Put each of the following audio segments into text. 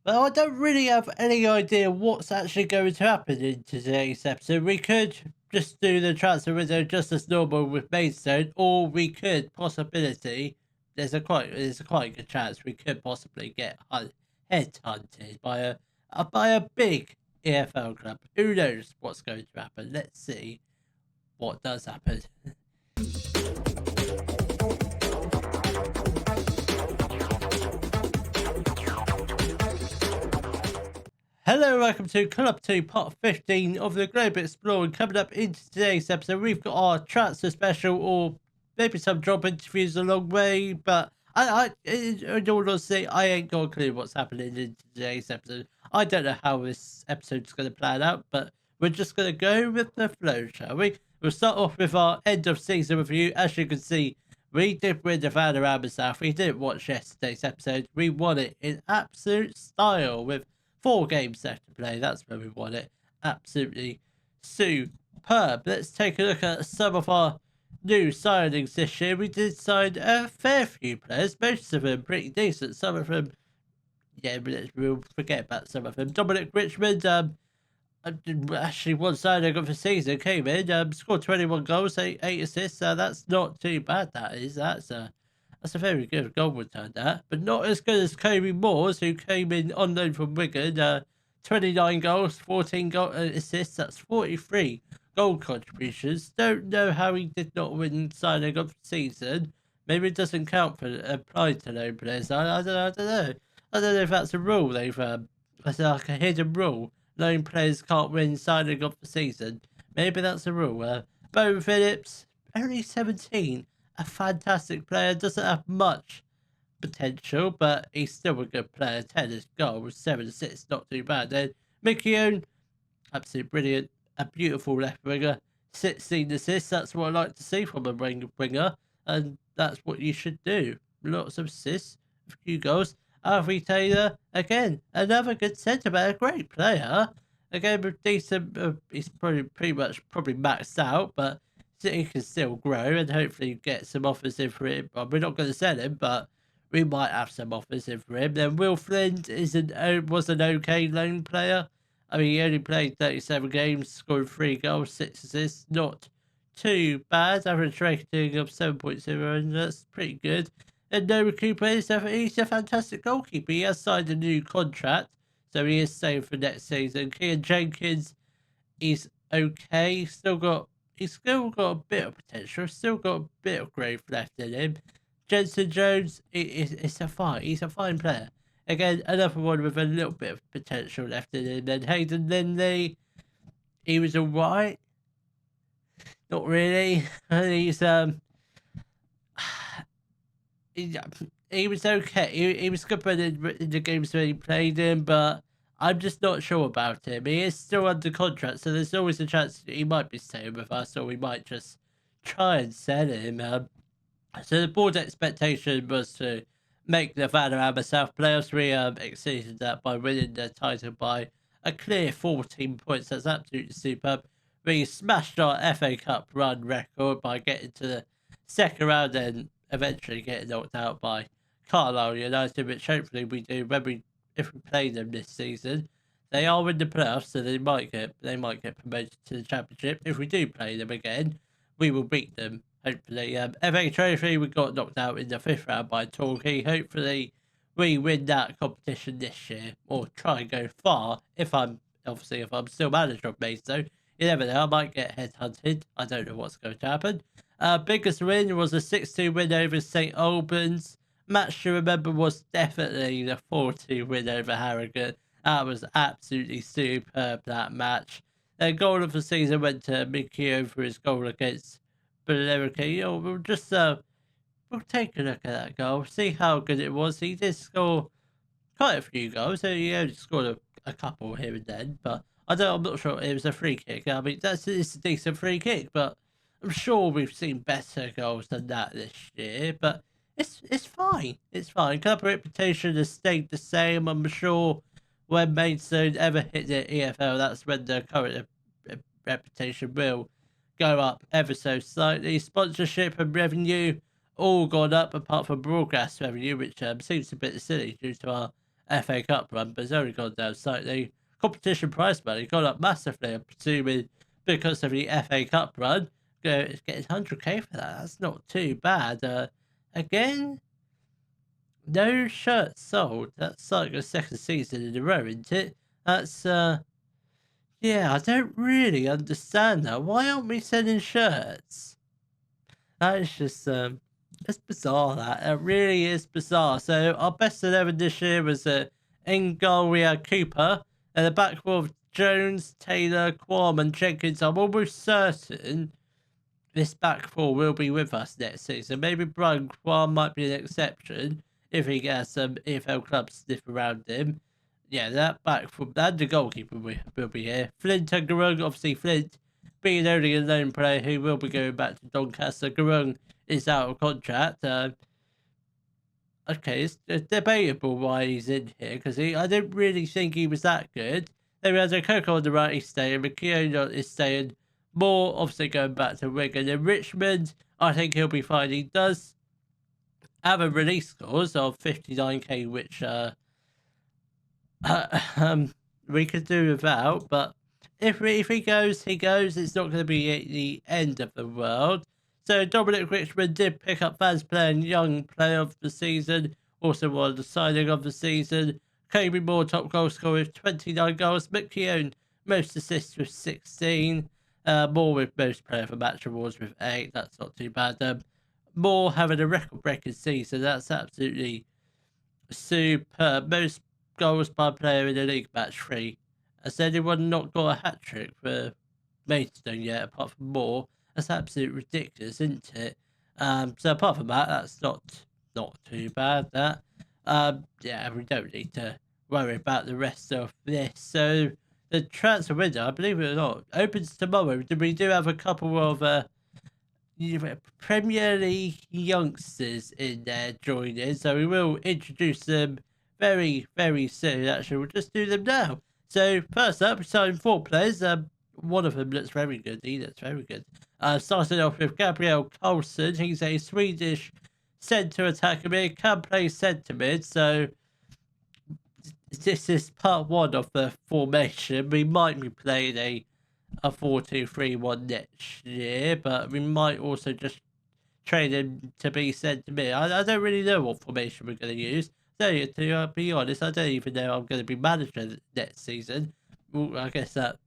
Well, I don't really have any idea what's actually going to happen in today's episode. We could just do the transfer window just as normal with Maidstone, or we could possibility. There's a quite good chance we could possibly get headhunted by a big EFL club. Who knows what's going to happen? Let's see what does happen. Hello, welcome to Club 2, part 15 of the Globe Explorer. Coming up into today's episode, we've got our transfer special, or maybe some job interviews along the way. But in all honesty, I ain't got a clue what's happening in today's episode. I don't know how this episode's going to plan out, but we're just going to go with the flow, shall we? We'll start off with our end of season review. As you can see, we did win the Van around South. We didn't watch yesterday's episode. We won it in absolute style with 4 games left to play. That's where we won it. Absolutely superb. Let's take a look at some of our new signings this year. We did sign a fair few players, most of them pretty decent. Some of them, yeah, we'll forget about some of them. Dominic Richmond, actually one signing of the season, came in, scored 21 goals, 8 assists. That's not too bad, that is. That's a very good goal return, that. But not as good as Kobe Moores, who came in on loan from Wigan. 29 goals, 14 assists. That's 43 goal contributions. Don't know how he did not win signing of the season. Maybe it doesn't count for applied to loan players. I don't know. I don't know if that's a rule. That's like a hidden rule. Loan players can't win signing of the season. Maybe that's a rule. Bo Phillips, only 17. A fantastic player, doesn't have much potential, but he's still a good player. 10 goals, 7 assists, not too bad. Then Mickey Owen, absolutely brilliant. A beautiful left winger, 16 assists. That's what I like to see from a winger, and that's what you should do. Lots of assists, a few goals. Harvey Taylor, again, another good centre back, a great player. Again, with decent, he's pretty much maxed out, but he can still grow and hopefully get some offers in for him. Well, we're not going to sell him, but we might have some offers in for him. Then Will Flint was an okay loan player. I mean, he only played 37 games, scored 3 goals, 6 assists. Not too bad. Average rating of 7.0, and that's pretty good. And Noah Cooper, he's a fantastic goalkeeper. He has signed a new contract, so he is staying for next season. Kian Jenkins, he's okay. He's still got a bit of potential, still got a bit of growth left in him. Jensen Jones, he's a fine player. Again, another one with a little bit of potential left in him. Then Hayden Lindley, he was alright. Not really. He's he was okay. He was good in the games when he played him, but I'm just not sure about him. He is still under contract, so there's always a chance he might be staying with us, or we might just try and sell him. So the board expectation was to make the Vanarama South playoffs. We exceeded that by winning the title by a clear 14 points. That's absolutely superb. We smashed our FA Cup run record by getting to the second round and eventually getting knocked out by Carlisle United, which hopefully we do if we play them this season. They are in the playoffs, so they might get promoted to the championship. If we do play them again, we will beat them. Hopefully, FA Trophy, we got knocked out in the 5th round by Torquay. Hopefully, we win that competition this year, or try and go far. If I'm still manager of Maidstone, you never know. I might get headhunted. I don't know what's going to happen. Biggest win was a 6-2 win over St Albans. Match to remember was definitely the 4-2 win over Harrogate. That was absolutely superb, that match. The goal of the season went to Mickey for his goal against Billericay. We'll take a look at that goal, see how good it was. He did score quite a few goals, so he only scored a couple here and then, but I'm not sure it was a free kick. I mean, it's a decent free kick, but I'm sure we've seen better goals than that this year. But it's fine. It's fine. Club reputation has stayed the same. I'm sure when Maidstone ever hit the EFL, that's when the current reputation will go up ever so slightly. Sponsorship and revenue all gone up, apart from broadcast revenue, which seems a bit silly due to our FA Cup run, but it's only gone down slightly. Competition prize money gone up massively, I'm presuming, because of the FA Cup run. It's getting 100k for that. That's not too bad. Again, no shirts sold. That's like the second season in a row, isn't it? That's yeah, I don't really understand that. Why aren't we selling shirts? That is just it's bizarre. That it really is bizarre. So our best 11 this year was in goal we had Cooper, and the back four of Jones, Taylor, Quam, and Jenkins. I'm almost certain this back four will be with us next season. Maybe Brian Quam might be an exception if he gets some EFL clubs sniff around him. Yeah, that back four and the goalkeeper will be here. Flint and Garung, obviously Flint being only a lone player who will be going back to Doncaster. Garung is out of contract. Okay, it's debatable why he's in here because I don't really think he was that good. Then we had a Coco on the right, he's staying. McKeown is staying. More obviously going back to Wigan. In Richmond, I think he'll be fine. He does have a release clause of 59k, which we could do without. But if he goes, he goes. It's not going to be the end of the world. So Dominic Richmond did pick up Vans Player and Young Player of the Season. Also won the signing of the season. Kobe Moore, top goal scorer with 29 goals. McKeown, most assists with 16. Moore with most player of the match awards with 8. That's not too bad. Moore having a record-breaking season. That's absolutely superb. Most goals by player in the league match 3. Has anyone not got a hat-trick for Maidstone yet, apart from Moore? That's absolutely ridiculous, isn't it? So apart from that, that's not too bad. That yeah, we don't need to worry about the rest of this. So the transfer window, I believe it or not, opens tomorrow. We do have a couple of Premier League youngsters in there joining, so we will introduce them very, very soon. Actually, we'll just do them now. So first up, we signed 4 players. One of them looks very good. He looks very good. Starting off with Gabriel Carlson. He's a Swedish centre attacker mid, can play centre mid. So this is part 1 of the formation. We might be playing a 4-2-3-1 next year, but we might also just train him to be centre mid. I don't really know what formation we're going to use. So to be honest, I don't even know I'm going to be manager next season. Well, I guess that's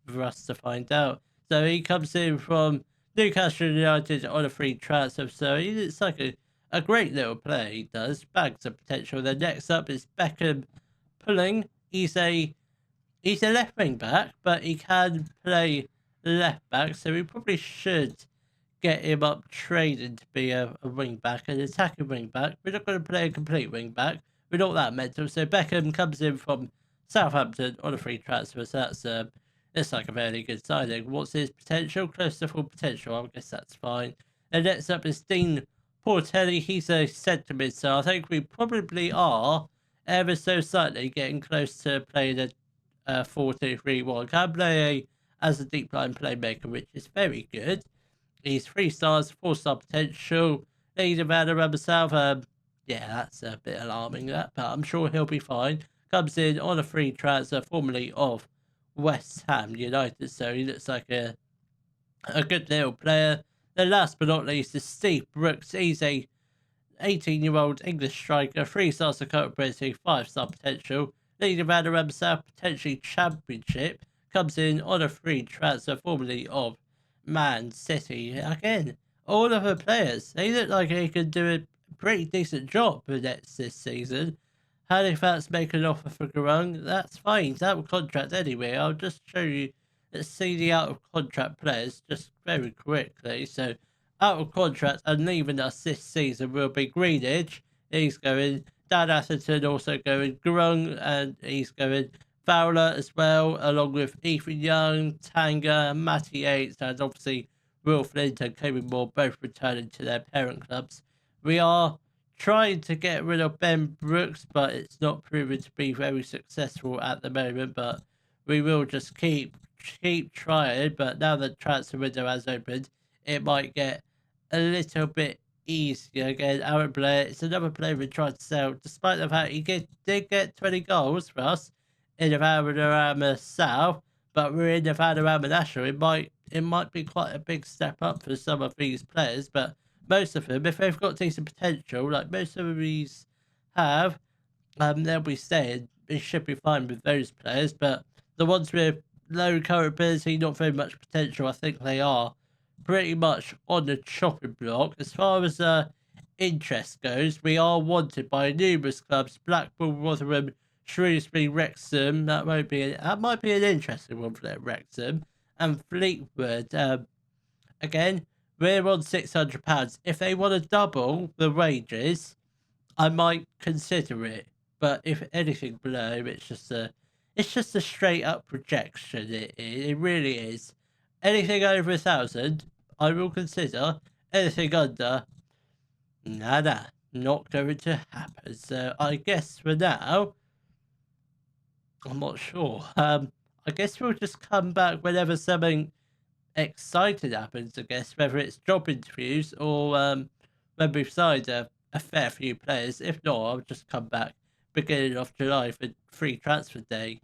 for us to find out. So he comes in from Newcastle United on a free transfer. So he looks like a great little player. He does. Bags of potential. Then next up is Beckham Pulling. He's a left wing back, but he can play left back. So we probably should get him up training to be a wing back, an attacking wing back. We're not going to play a complete wing back. We're not that mental. So Beckham comes in from Southampton on a free transfer. So that's like a very good signing. What's his potential? Close to full potential. I guess that's fine. And next up is Dean Portelli. He's a centre mid. So I think we probably are ever so slightly getting close to playing a 4-2-3-1. Can play as a deep line playmaker, which is very good. He's 3 stars, 4-star potential. Leader man around the south. Yeah, that's a bit alarming, that, but I'm sure he'll be fine. Comes in on a free transfer, formerly of West Ham United, so he looks like a good little player. Then last but not least is Steve Brooks. He's a 18-year-old English striker, 3 stars accountability, 5-star potential. Leading man around the south, potentially championship. Comes in on a free transfer, formerly of Man City. Again, all of the players, they look like they could do a pretty decent job for this season. Halifax make an offer for Garung. That's fine. He's out of contract anyway. I'll just show you. Let's see the out of contract players just very quickly. So, out of contract and leaving us this season will be Greenwich. He's going. Dan Atherton also going. Garung, and he's going. Fowler as well, along with Ethan Young, Tanga, Matty Yates, and obviously Will Flint and Kevin Moore both returning to their parent clubs. We are trying to get rid of Ben Brooks, but it's not proven to be very successful at the moment. But we will just keep trying. But now the transfer window has opened, it might get a little bit easier again. Aaron Blair, it's another player we tried to sell, despite the fact did get 20 goals for us in the Vanarama South, but we're in the Vanarama National. It might be quite a big step up for some of these players, but most of them, if they've got decent potential, like most of these have, they'll be staying. It should be fine with those players, but the ones with low current ability, not very much potential, I think they are pretty much on the chopping block. As far as interest goes, we are wanted by numerous clubs: Blackpool, Rotherham, Shrewsbury, Wrexham. That might be an interesting one for that Wrexham and Fleetwood. Again, we're on £600. If they want to double the wages, I might consider it. But if anything below, it's just a straight up projection. It really is. Anything over 1,000, I will consider. Anything under, nada, not going to happen. So I guess for now, I'm not sure. I guess we'll just come back whenever something exciting happens. I guess whether it's job interviews or when we've signed a fair few players. If not, I'll just come back beginning of July for free transfer day.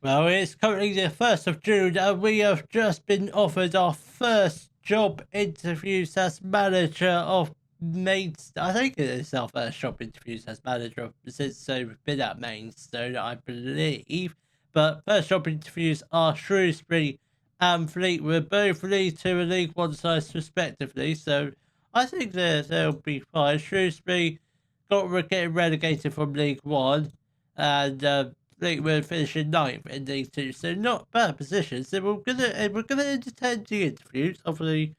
Well, it's currently the 1st of June, and we have just been offered our first job interviews as manager of Maidstone. I think it is our first job interviews as manager since we've been at Maidstone, I believe. But first job interviews are Shrewsbury and Fleetwood, both League 2 and League 1 sides respectively. So I think they'll be fine. Shrewsbury getting relegated from League 1, and Fleetwood finishing 9th in League 2, so not bad positions. So we're gonna entertain the interviews. Obviously,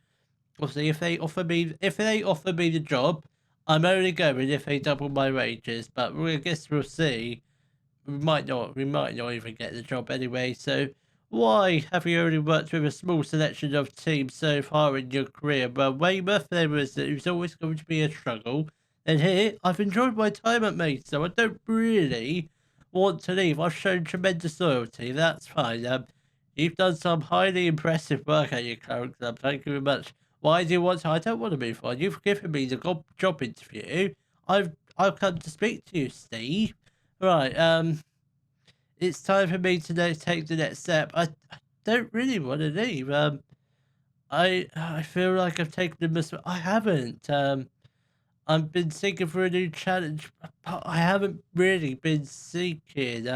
if they offer me the job, I'm only going if they double my wages. But I guess we'll see. We might not even get the job anyway. So why have you only worked with a small selection of teams so far in your career? Well, Weymouth, it was always going to be a struggle. And here, I've enjoyed my time at Maidstone, so I don't really want to leave. I've shown tremendous loyalty. That's fine. You've done some highly impressive work at your current club. Thank you very much. Why do you want to? I don't want to move on. You've given me the job interview. I've come to speak to you, Steve. Right. It's time for me to take the next step. I don't really want to leave. I feel like I've taken the I haven't. I've been seeking for a new challenge, but I haven't really been seeking.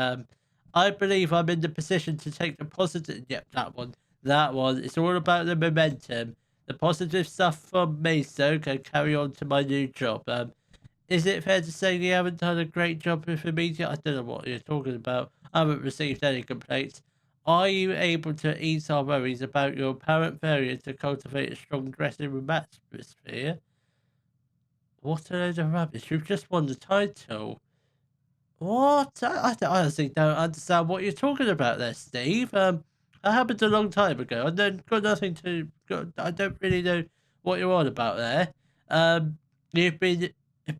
I believe I'm in the position to take the positive. Yep, that one. That one. It's all about the momentum. The positive stuff from Maidstone can carry on to my new job. Is it fair to say you haven't done a great job with the media? I don't know what you're talking about. I haven't received any complaints. Are you able to ease our worries about your apparent failure to cultivate a strong dressing room atmosphere? What a load of rubbish. You've just won the title. What? I honestly don't understand what you're talking about there, Steve. That happened a long time ago. I don't really know what you're on about there. You've been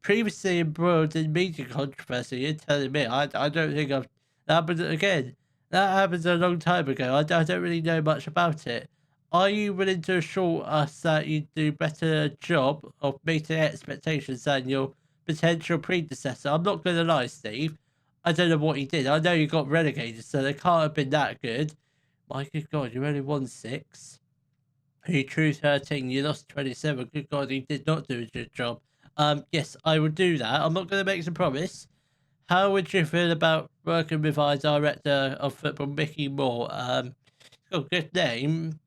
previously embroiled in media controversy. You're telling me. I don't think I've... That happened again. That happened a long time ago. I don't really know much about it. Are you willing to assure us that you do better job of meeting expectations than your potential predecessor? I'm not going to lie, Steve. I don't know what he did. I know you got relegated, so they can't have been that good. My good God, you only won 6. You drew 13. You lost 27. Good God, you did not do a good job. Yes, I will do that. I'm not going to make a promise. How would you feel about working with our director of football, Mickey Moore? He's got a good name.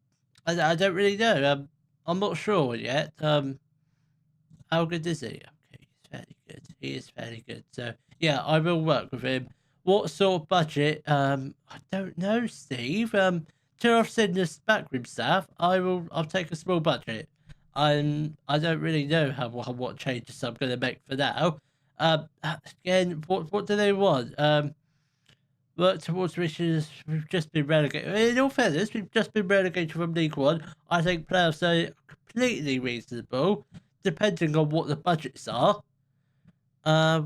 I don't really know. I'm not sure yet. How good is he? Okay, he's fairly good. He is fairly good. So yeah, I will work with him. What sort of budget? I don't know, Steve. To offset this backroom staff, I'll take a small budget. I don't really know what changes I'm going to make for now. Again, what do they want? Work towards riches. We've just been relegated. In all fairness, we've just been relegated from League 1. I think playoffs are completely reasonable, depending on what the budgets are.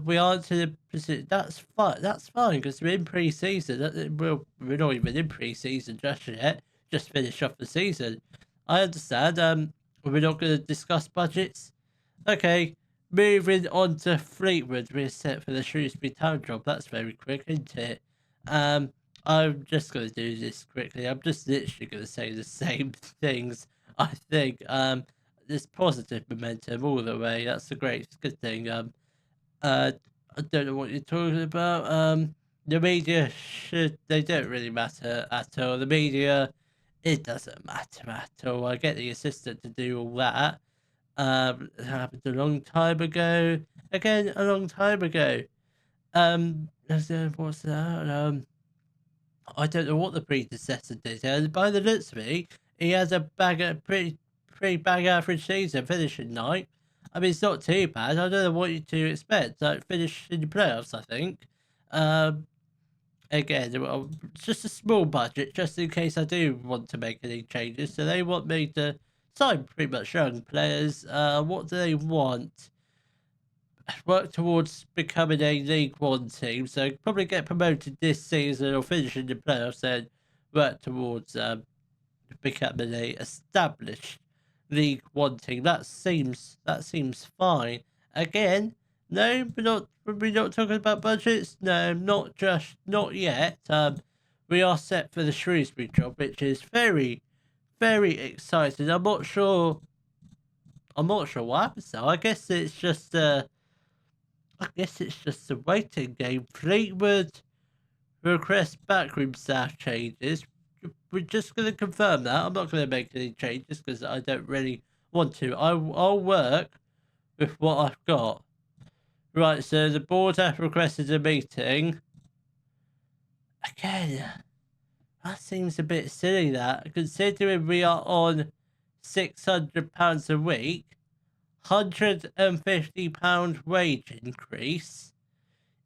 We aren't in a position. That's fine. That's fine because we're in pre-season. We're not even in pre-season just yet. Just finish off the season. I understand. We're not going to discuss budgets. Okay, moving on to Fleetwood. We're set for the Shrewsbury Town job. That's very quick, isn't it? Um, I'm just gonna do this quickly. I'm just literally gonna say the same things. I think there's positive momentum all the way. That's a great, good thing. Uh, I don't know what you're talking about. The media should, they don't really matter at all. The media, it doesn't matter at all. I get the assistant to do all that. It happened a long time ago. Again, a long time ago. What's that? I don't know what the predecessor did. And by the looks of it, he has a pretty bang average season, finishing ninth. I mean, it's not too bad. I don't know what you to expect. Like finish in the playoffs, I think. Um, Again, well, it's just a small budget, just in case I do want to make any changes. So they want me to sign pretty much young players. What do they want? Work towards becoming a League One team. So probably get promoted this season or finish in the playoffs, and work towards becoming a established League One team. That seems fine. Again, no, we're not talking about budgets. No, not yet. We are set for the Shrewsbury job, which is very, very exciting. I'm not sure what happens now. I guess it's just a waiting game. Fleetwood request backroom staff changes. We're just going to confirm that. I'm not going to make any changes because I don't really want to. I'll work with what I've got. Right, so the board have requested a meeting. Again, that seems a bit silly, that, considering we are on £600 a week, £150 wage increase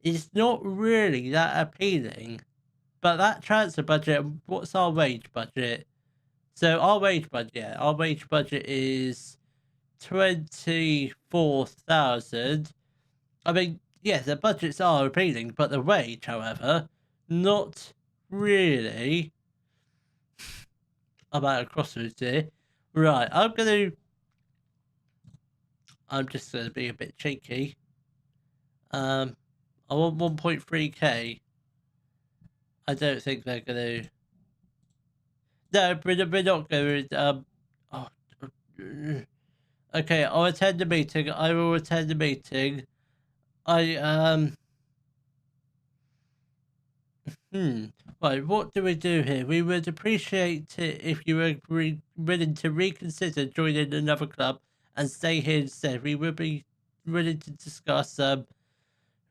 is not really that appealing. But that transfer budget, what's our wage budget? So our wage budget is 24,000. I mean, yes, the budgets are appealing, but the wage, however, not really. I'm at a crossroads here. Right, I'm just gonna be a bit cheeky. I want 1.3k. I don't think they're gonna. No, we're not going. Oh, okay, I'll attend the meeting. I will attend the meeting. I Right, what do we do here? We would appreciate it if you were willing to reconsider joining another club and stay here instead. We would be willing to discuss.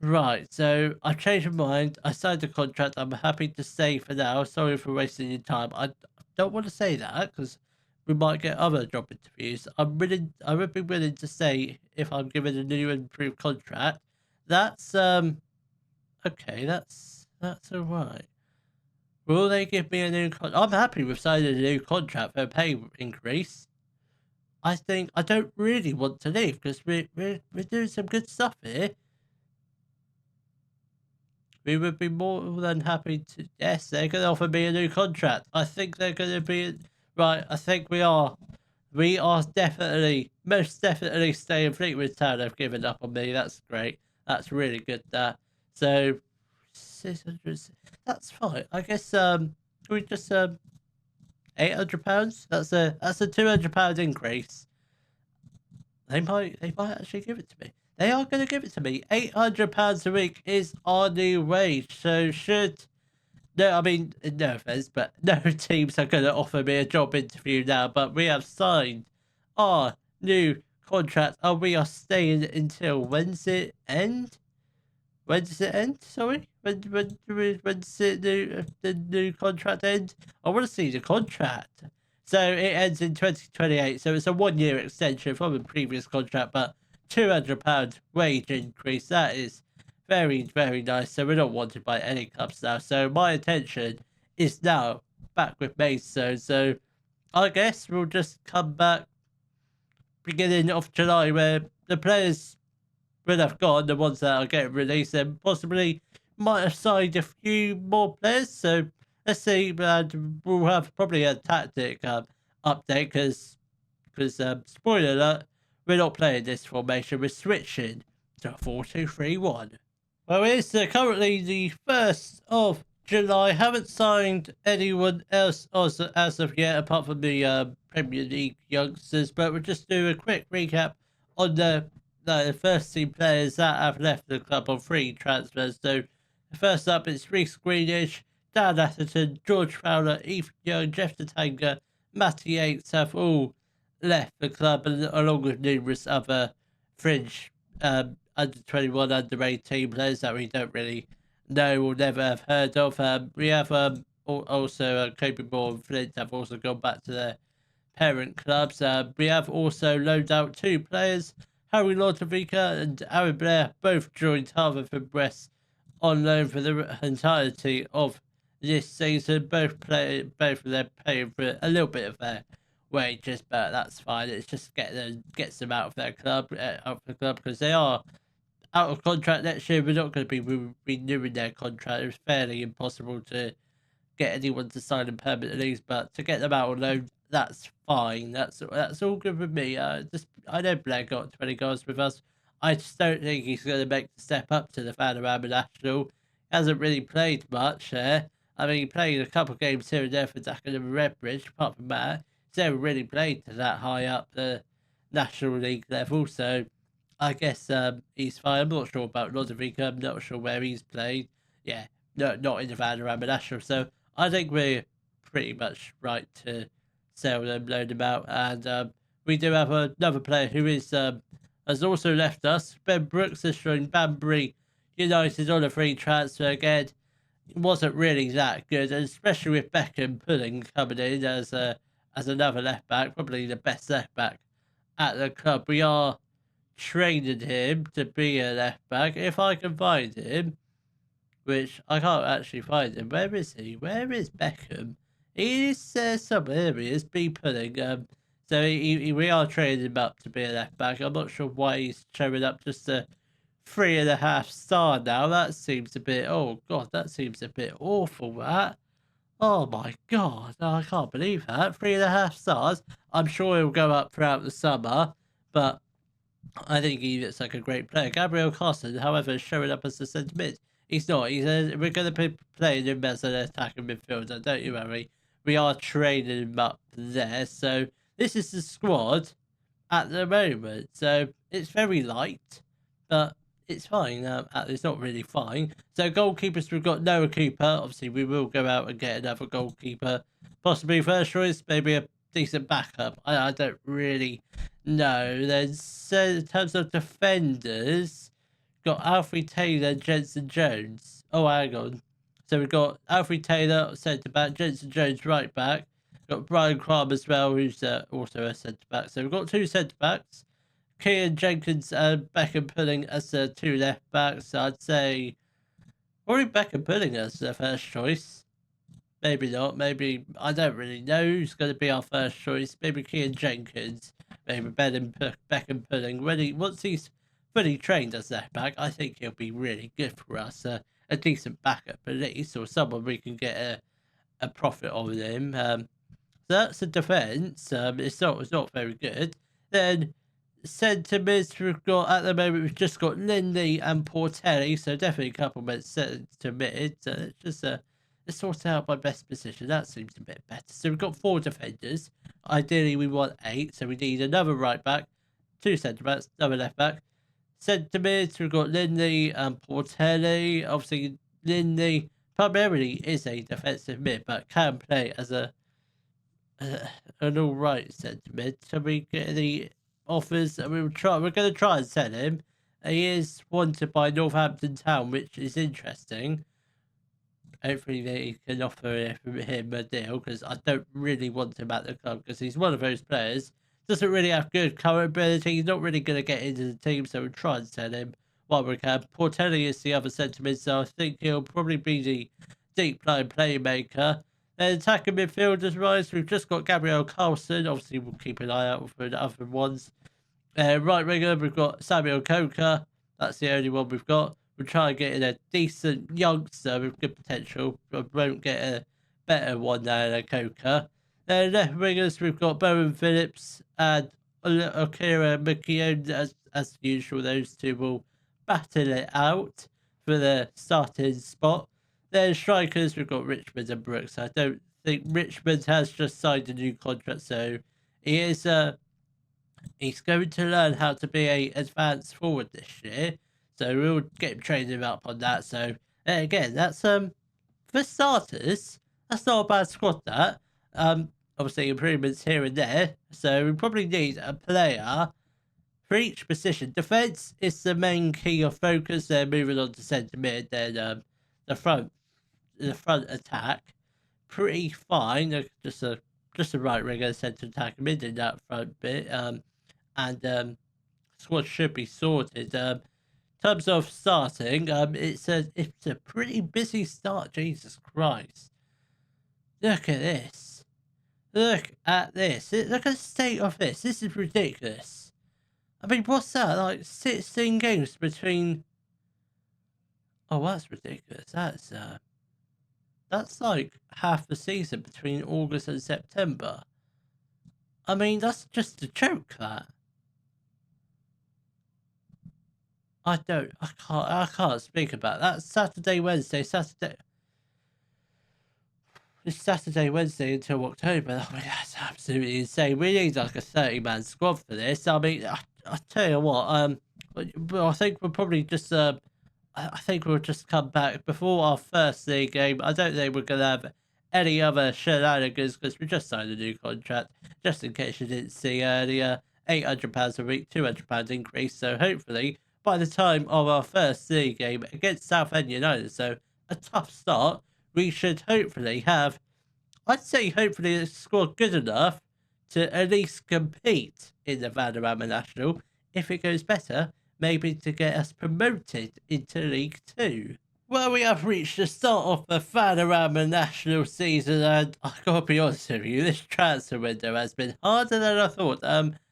Right, so I changed my mind. I signed the contract. I'm happy to stay for now. Sorry for wasting your time. I don't want to say that because we might get other job interviews. I would be willing to stay if I'm given a new improved contract. That's okay. That's all right. Will they give me a new I'm happy with signing a new contract for a pay increase. I think I don't really want to leave because we're doing some good stuff here. We would be more than happy to. Yes, they're going to offer me a new contract. I think they're going to be right. I think we are. We are definitely, most definitely staying Fleetwood Town. Have given up on me. That's great. That's really good. That so 600. That's fine. I guess we just £800. That's a £200 increase. They might actually give it to me. They are going to give it to me. £800 a week is our new wage. So no, I mean, no offense, but no teams are going to offer me a job interview now. But we have signed our new contract, and we are staying until when's it end? When does it end? Sorry, when does the new contract end? I want to see the contract. So it ends in 2028. So it's a 1 year extension from the previous contract, but £200 wage increase. That is very, very nice. So we're not wanted by any clubs now. So my attention is now back with Maidstone. So I guess we'll just come back beginning of July, where the players when I've gone, the ones that are getting released, and possibly might have signed a few more players. So let's see, and we'll have probably a tactic update because spoiler alert, we're not playing this formation. We're switching to 4-2-3-1. Well, it's currently the 1st of July. Haven't signed anyone else as of yet, apart from the Premier League youngsters. But we'll just do a quick recap on the first team players that have left the club on free transfers. So, first up, it's Reece Greenish, Dan Atherton, George Fowler, Ethan Young, Jeff Tatanga, Matty Yates have all left the club, and along with numerous other fringe under 21, under 18 players that we don't really know or never have heard of. We have also Kobe Moore and Flint have also gone back to their parent clubs. We have also loaned out 2 players, Harry Lodovica and Aaron Blair, both joined Harvard West on loan for the entirety of this season. Both of them paying for a little bit of their wages, but that's fine. It's just gets them out of their club, because they are out of contract next year. We're not going to be renewing their contract. It's fairly impossible to get anyone to sign them permanently, but to get them out on loan, that's fine. That's all good with me. I know Blair got 20 goals with us. I just don't think he's going to make the step up to the Vanarama National. He hasn't really played much there. I mean, he played a couple of games here and there for Dagenham and Redbridge. Apart from that, he's never really played to that high up the National League level. So I guess he's fine. I'm not sure about Lodovica. I'm not sure where he's played. Yeah, no, not in the Vanarama National. So I think we're pretty much right to sell them, loan them out. And we do have another player who has also left us. Ben Brooks has joined Banbury United on a free transfer again. It wasn't really that good, especially with Beckham Pudding coming in as another left back, probably the best left back at the club. We are training him to be a left back if I can find him, which I can't actually find him. Where is he? Where is Beckham? He is somewhere. He is B Pudding. So we are training him up to be a left back. I'm not sure why he's showing up just a 3.5 star now. That seems a bit. Oh god, that seems a bit awful. That. Oh my god, I can't believe that. 3.5 stars. I'm sure he'll go up throughout the summer, but I think he looks like a great player. Gabriel Carson, however, is showing up as a centre mid. He's not. We're going to be playing him as an attacking midfielder. Don't you worry. We are training him up there. So this is the squad at the moment. So it's very light, but it's fine. It's not really fine. So goalkeepers, we've got Noah Cooper. Obviously, we will go out and get another goalkeeper. Possibly first choice, maybe a decent backup. I don't really know. Then, so in terms of defenders, got Alfie Taylor, Jensen Jones. Oh, hang on. So we've got Alfie Taylor, centre back, Jensen Jones, right back. Got Brian Cram as well, who's also a centre back. So we've got 2 centre backs. Kian Jenkins and Beckham Pudding as the 2 left backs. I'd say probably Beckham Pudding as the first choice. Maybe not. Maybe I don't really know who's going to be our first choice. Maybe Kian Jenkins. Maybe Beckham Pudding. Once he's fully trained as left back, I think he'll be really good for us. A decent backup at least, or someone we can get a profit on him. So that's a defence. It's not very good. Then centre mids we've got at the moment. We've just got Lindy and Portelli, so definitely a couple of centre mid. So let's sort out my best position. That seems a bit better. So we've got 4 defenders. Ideally, we want 8, so we need another right back, 2 centre backs, another left back. Centre mids, we've got Lindy and Portelli. Obviously, Lindy primarily is a defensive mid, but can play as an all right centre mid. So we get any offers, and we're going to try and sell him. He is wanted by Northampton Town, which is interesting. Hopefully they can offer him a deal, because I don't really want him at the club, because he's one of those players. Doesn't really have good current ability. He's not really going to get into the team, so we'll try and sell him while we can. Portelli is the other centre mid, so I think he'll probably be the deep line playmaker. Then attacking midfielders wise, we've just got Gabriel Carlson. Obviously, we'll keep an eye out for the other ones. Right winger, we've got Samuel Coker. That's the only one we've got. We'll try and get in a decent youngster with good potential, but won't get a better one than a Coker. Then left wingers, we've got Bowen Phillips and Akira Mikion, as usual, those two will battle it out for the starting spot. Then strikers, we've got Richmond and Brooks. I don't think Richmond has just signed a new contract, so he is he's going to learn how to be a advanced forward this year. So we'll get him training up on that. So again, that's for starters, that's not a bad squad. That obviously improvements here and there. So we probably need a player for each position. Defense is the main key of focus. Then moving on to centre mid, then the front attack, pretty fine. Just a right winger centre attack mid in that front bit. And squad should be sorted. In terms of starting, it's a pretty busy start. Jesus Christ! Look at this. Look at this. Look at the state of this. This is ridiculous. I mean, what's that? Like 16 games between. Oh, that's ridiculous. That's like half the season between August and September. I mean, that's just a joke. That. I can't speak about that. Saturday, Wednesday, Saturday. It's Saturday, Wednesday until October. I mean, that's absolutely insane. We need like a 30-man squad for this. I mean, I tell you what, I think we'll probably just, I think we'll just come back before our first league game. I don't think we're going to have any other shenanigans because we just signed a new contract. Just in case you didn't see earlier, £800 a week, £200 increase. So hopefully, by the time of our first league game against Southend United, so a tough start, we should hopefully have, I'd say hopefully a squad good enough to at least compete in the Vanarama National. If it goes better, maybe to get us promoted into League 2. Well, we have reached the start of the Vanarama National season, and I gotta be honest with you, this transfer window has been harder than I thought.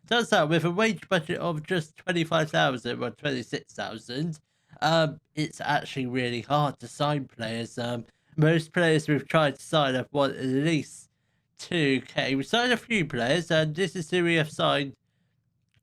Turns out with a wage budget of just 25,000 or 26,000, it's actually really hard to sign players. Most players we've tried to sign have wanted at least 2k. We signed a few players, and this is who we have signed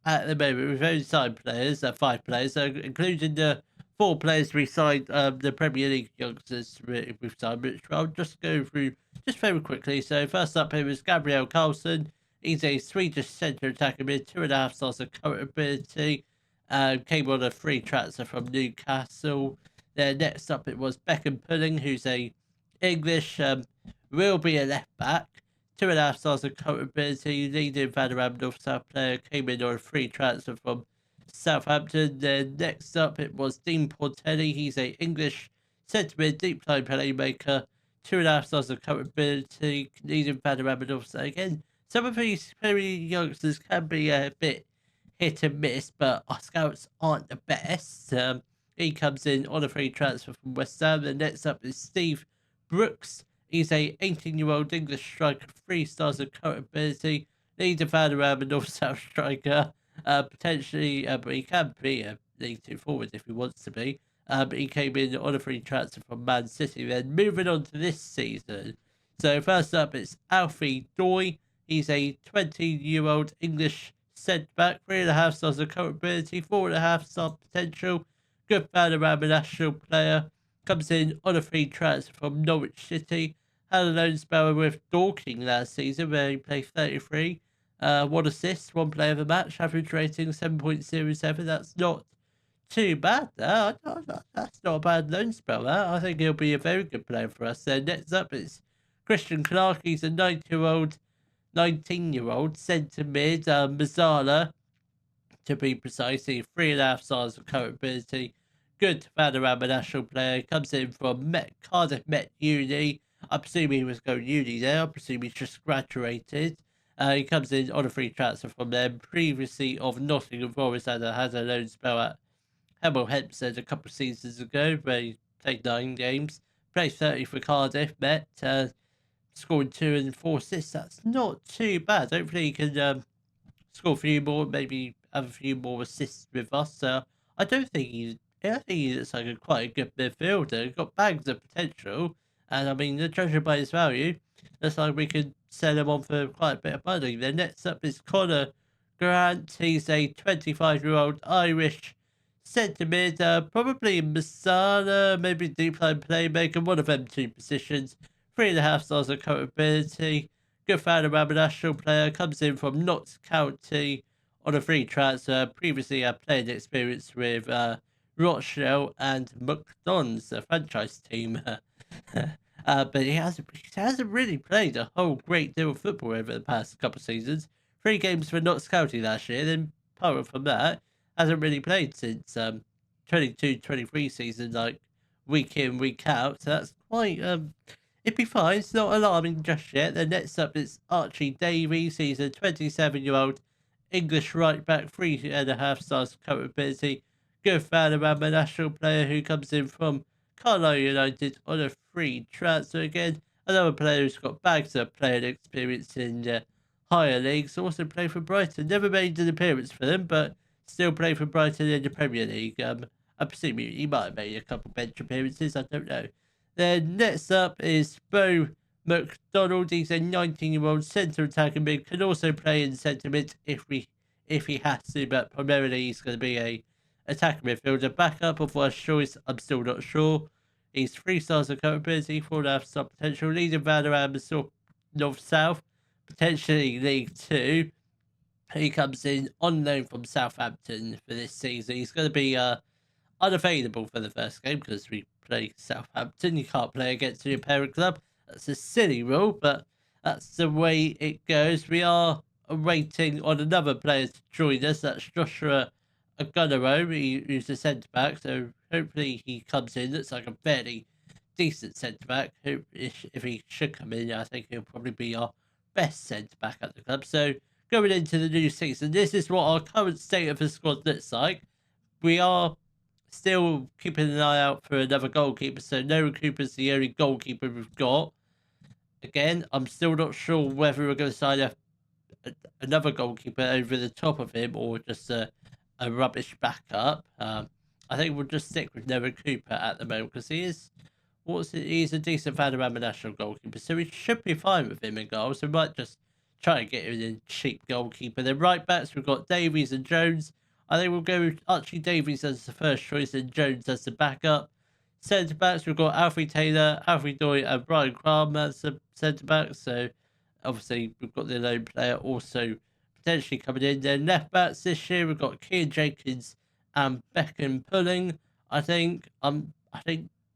at the moment. We've only signed players, 5 players, including the 4 players we signed, the Premier League youngsters we've signed, which I'll just go through just very quickly. So first up here is Gabriel Carlson. He's a Swedish centre attacker mid, 2.5 stars of current ability. Came on a free transfer from Newcastle. Then next up it was Beckham Pudding, who's a English, will be a left back. 2.5 stars of current ability. Leading Vanarama North South player, came in on a free transfer from Southampton. Then next up it was Dean Portelli. He's a English centre mid, deep line playmaker. 2.5 stars of current ability. Leading Vanarama North South again. Some of these very youngsters can be a bit hit and miss, but our scouts aren't the best. He comes in on a free transfer from West Ham. And next up is Steve Brooks. He's a 18-year-old English striker, 3 stars of current ability. Leader Vanarama North South striker. Potentially, but he can be a League 2 forward if he wants to be. But he came in on a free transfer from Man City. Then moving on to this season. So first up, it's Alfie Doy. He's a 20-year-old English centre-back, 3.5 stars of current ability, 4.5 star potential. Good Vanarama National player. Comes in on a free transfer from Norwich City. Had a loan spell with Dorking last season where he played 33. 1 assist, 1 play of the match. Average rating 7.07. That's not too bad. That's not a bad loan spell. I think he'll be a very good player for us. Then next up is Christian Clark. He's a 19-year-old centre mid, Mazzala, to be precise. 3.5 stars of current ability. Good Vanarama National player. Comes in from Cardiff Met Uni. I presume he was going uni there. I presume he's just graduated. He comes in on a free transfer from them. Previously of Nottingham Forest, had a loan spell at Hemel Hempstead a couple of seasons ago, where he played 9 games. Played 30 for Cardiff Met. Scoring 2 and 4 assists. That's not too bad. Hopefully he can score a few more, maybe have a few more assists with us. I think he looks like quite a good midfielder. He's got bags of potential, and I mean the treasure by his value. Looks like we could sell him on for quite a bit of money. Then next up is Connor Grant. He's a 25-year-old Irish centre mid, probably Masala, maybe deep line playmaker, one of them two positions. 3.5 stars of current ability. Good fan of a national player, comes in from Notts County on a free transfer. Previously had playing experience with Rochdale and McDonald's, the franchise team. But he hasn't really played a whole great deal of football over the past couple of seasons. 3 games for Notts County last year, then apart from that, hasn't really played since 22-23 season, like week in, week out. So that's quite it'd be fine. It's not alarming just yet. Then next up is Archie Davies. He's a 27-year-old English right back, 3.5 stars current ability. Good fan of a national player who comes in from Carlisle United on a free transfer again. Another player who's got bags of playing experience in higher leagues. Also played for Brighton. Never made an appearance for them, but still played for Brighton in the Premier League. I presume he might have made a couple bench appearances. I don't know. Then next up is Bo McDonald. He's a 19-year-old centre attacking mid. Can also play in centre mid if he has to, but primarily he's going to be a attacking midfielder. Backup of first choice, I'm still not sure. He's 3 stars of capability, 4.5 star potential, leading van around the north-south, potentially League 2. He comes in on loan from Southampton for this season. He's going to be unavailable for the first game because we play Southampton. You can't play against your parent club. That's a silly rule, but that's the way it goes. We are waiting on another player to join us. That's Joshua Agunnaro, who's a centre-back, so hopefully he comes in. Looks like a fairly decent centre-back. If he should come in, I think he'll probably be our best centre-back at the club. So going into the new season, this is what our current state of the squad looks like. We are still keeping an eye out for another goalkeeper, so Noah Cooper's the only goalkeeper we've got. Again, I'm still not sure whether we're going to sign another goalkeeper over the top of him or just a rubbish backup. I think we'll just stick with Noah Cooper at the moment because he's a decent fan of our national goalkeeper, so we should be fine with him in goal. So we might just try and get him in cheap goalkeeper. Then right backs, we've got Davies and Jones. I think we'll go with Archie Davies as the first choice and Jones as the backup. Centre backs, we've got Alfie Taylor, Alfie Doyle, and Brian Cram as the centre backs. So obviously we've got the lone player also potentially coming in. Then left backs this year, we've got Kean Jenkins and Beckham Pulling. I think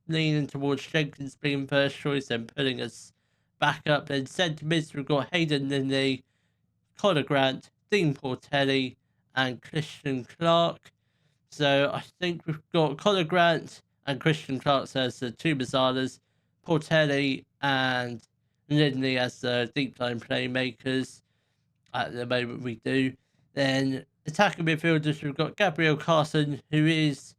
leaning towards Jenkins being first choice and Pulling as backup. Then centre mids, we've got Hayden Lindley, Connor Grant, Dean Portelli, and Christian Clark. So I think we've got Connor Grant and Christian Clark as the two Mazzalas, Portelli and Lindley as the deep line playmakers. At the moment we do. Then attacking midfielders, we've got Gabriel Carson, who is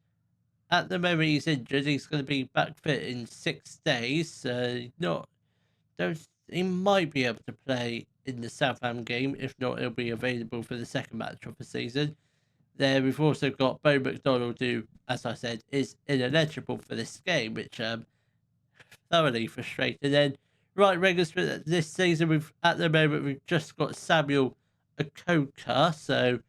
at the moment he's injured. He's going to be back fit in 6 days. So he might be able to play in the Southampton game. If not, he'll be available for the second match of the season. There we've also got Bo McDonald, who, as I said, is ineligible for this game, which thoroughly frustrated. Then right wingers for this season, we've just got Samuel Akoka. So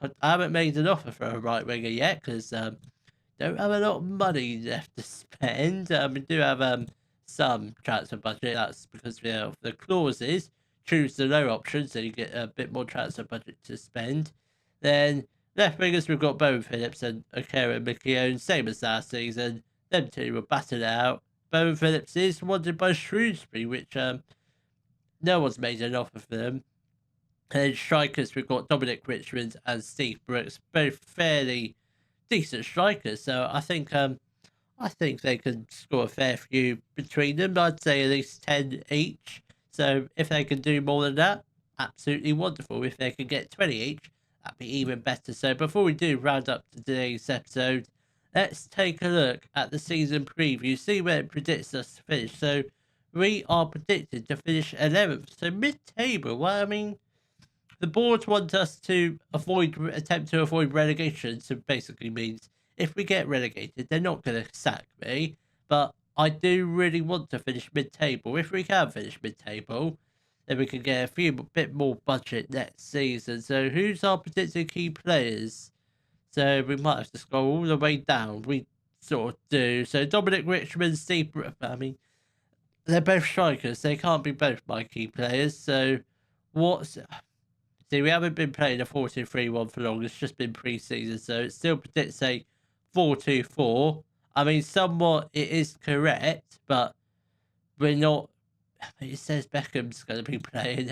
I haven't made an offer for a right winger yet because don't have a lot of money left to spend. We do have some transfer budget. That's because of the clauses. Choose the low option, so you get a bit more transfer budget to spend. Then left wingers, we've got Bowen Phillips and Okera McKeown, same as last season. Them two were battered out. Bowen Phillips is wanted by Shrewsbury, which no one's made an offer for them. And strikers, we've got Dominic Richmond and Steve Brooks, both fairly decent strikers. So I think they can score a fair few between them. I'd say at least 10 each. So if they can do more than that, absolutely wonderful. If they can get 20 each, that'd be even better. So before we do round up today's episode, let's take a look at the season preview, see where it predicts us to finish. So we are predicted to finish 11th, so mid-table. Well, I mean, the board want us to attempt to avoid relegation, so basically means if we get relegated, they're not going to sack me, but I do really want to finish mid-table. If we can finish mid-table, then we can get a bit more budget next season. So who's our predicted key players? So we might have to scroll all the way down. We sort of do. So Dominic Richmond, Steve, I mean, they're both strikers. They can't be both my key players. So what's... See, we haven't been playing a 4-2-3-1 for long. It's just been pre-season. So it still predicts a 4-2-4. I mean, somewhat it is correct, but we're not... It says Beckham's going to be playing.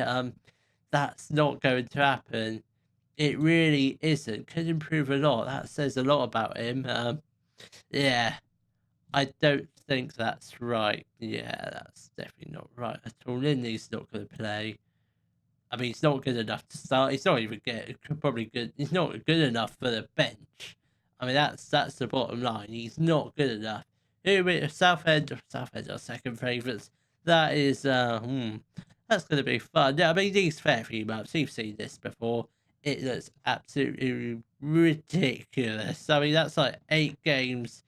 That's not going to happen. It really isn't. Could improve a lot. That says a lot about him. Yeah, I don't think that's right. Yeah, that's definitely not right at all. Linley's not going to play. I mean, he's not good enough to start. He's not even probably good. He's not good enough for the bench. I mean, that's the bottom line. He's not good enough. Southend are second favourites. That is, that's going to be fun. Yeah, I mean, these fair few months, you've seen this before. It looks absolutely ridiculous. I mean, that's like 8 games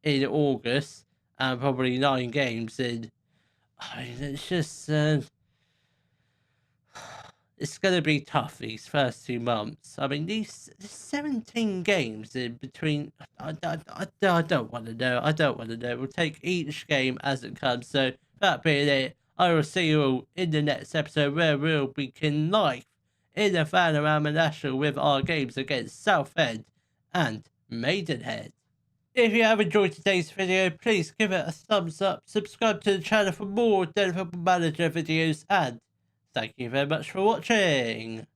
in August and probably 9 games in... I mean, it's just... it's going to be tough these first 2 months. I mean, these 17 games in between. I don't want to know. I don't want to know. We'll take each game as it comes. So, that being it, I will see you all in the next episode where we'll begin live in the Panorama National with our games against Southend and Maidenhead. If you have enjoyed today's video, please give it a thumbs up, subscribe to the channel for more Den Football Manager videos, and thank you very much for watching.